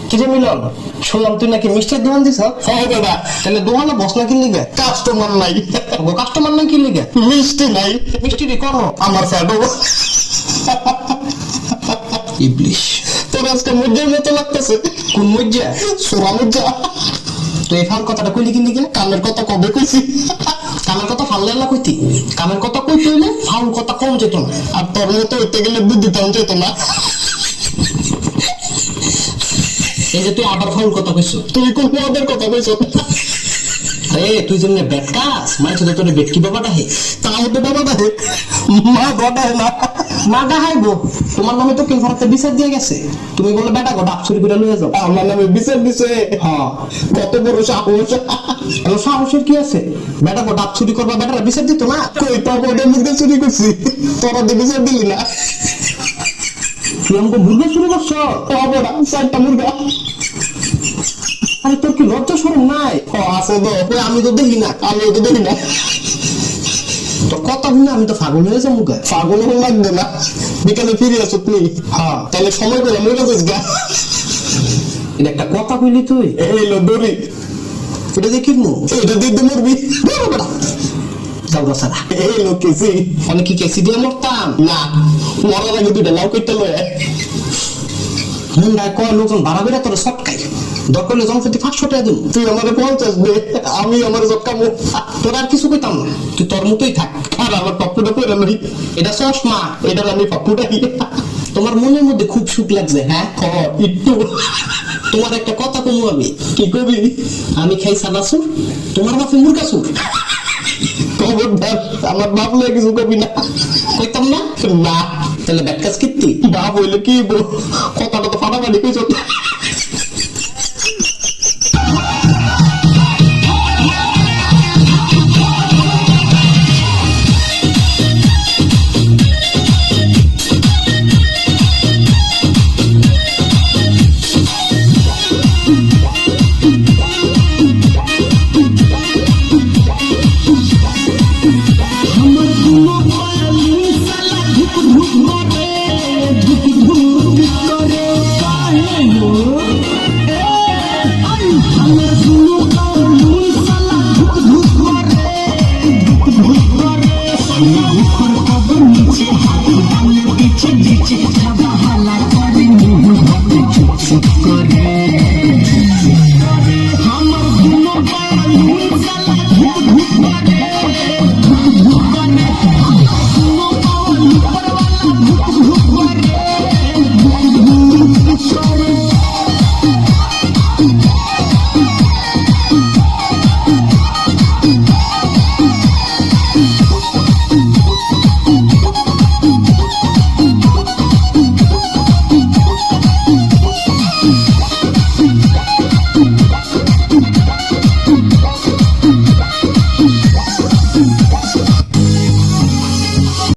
কিরে মিলন, শুনলাম তুই নাকি মিষ্টির দোকান দিছ? হ্যাঁ দাদা, তাহলে দোকানে বস না কিনলি গে? কাস্টমার নাই, কাস্টমার না কিনলি গে? মিষ্টি নাই, মিষ্টি দি করো আমার ফ্যাডো। ইবলিশ। তোর আজকে মুদ্রার মতো লাগতেছে। কোন মজ্জা? সোরা মুদ্রা। তুই এই ফাল কথাটা কইলি কিনলি গে? কামের কথা কবে কইছি? কামের কথা ফাললে না কইতি? কামের কথা কই কইলে ফাউল কথা কম যেত না। আর তোর মতো হইতে গেলে বুদ্ধি তাও যেত না। এই যে তুই আবার ফাউল কথা কইছ। তুই কোন ওদের কথা কইছ? আরে তুই যেমনি বেট কাজ মানে তোর বেটকি বাবাটা হে তাও তো বাবা দেখ, মা গড়ায় না। না গাহাইবো। তোমার নামে তো কেউ ভারতে বিচার দিয়ে গেছে, তুমি বলে বেটা গোটা চুরি করে লয়ে যাও। আমার নামে বিচার দিছে। হ্যাঁ, কত বড় সাহস! এত সাহসের কি আছে? বেটা গোটা চুরি করবা, বেটারা বিচার দিত না? কই তো ওদের মুদ্রা চুরি করছি, তোরা তো বিচার দিলি না। তুই আমাকে মুরগা চুরি করছো? বড়া 4টা মুরগা। আরে তোর কি লজ্জা শরম নাই? আছে তো, কই আমি তো দেখি না। আমিও তো দেখি না। তোর কথা শুনে আমি তো পাগল হয়ে যাবো গা। পাগল হন লাগবে না, বিকালে ফিরে আসো তুমি। হ্যাঁ, তাহলে সময় পেলাম মুরগা যাস গা। এটা একটা কথা কইলি তুই? এইলো দড়ি, এটা দেখি মু এটা দিতে মরবি। যাও রাসারা। এইলো কেসি। আমি কি কেসি দিয়ে মরতাম? না, মরার আগে দুইটা লাউ করতে লয়। মুন্ডায় কয় লোকজন ভাড়া বেড়া তোর সটকাই দরকার হলে জনপ্রতি 500 টাকা দিন। তুই আমার 50 দে, আমি আমার জক্কামো। তোর আর কিছু কইতাম না, তুই তোর মতোই থাক। আর আমার পাপ্পুটা করে লই, এটা চশমা, এটা আমি পাপ্পুটাই। তোমার মনের মধ্যে খুব সুখ লাগছে। হ্যাঁ, একটু তোমার একটা কথা কমু আমি। কি করবি? আমি খাই সানাসুর, তোমার বাপে মুরগাসুর। খবরদার, আমার বাপ লয়ে কিছু করবি না। কইতাম না? না, তাহলে ব্যাট কাজ কীর্তি। বাপ হইলে কি কথাটা তো ফাটাফাটি কইছ।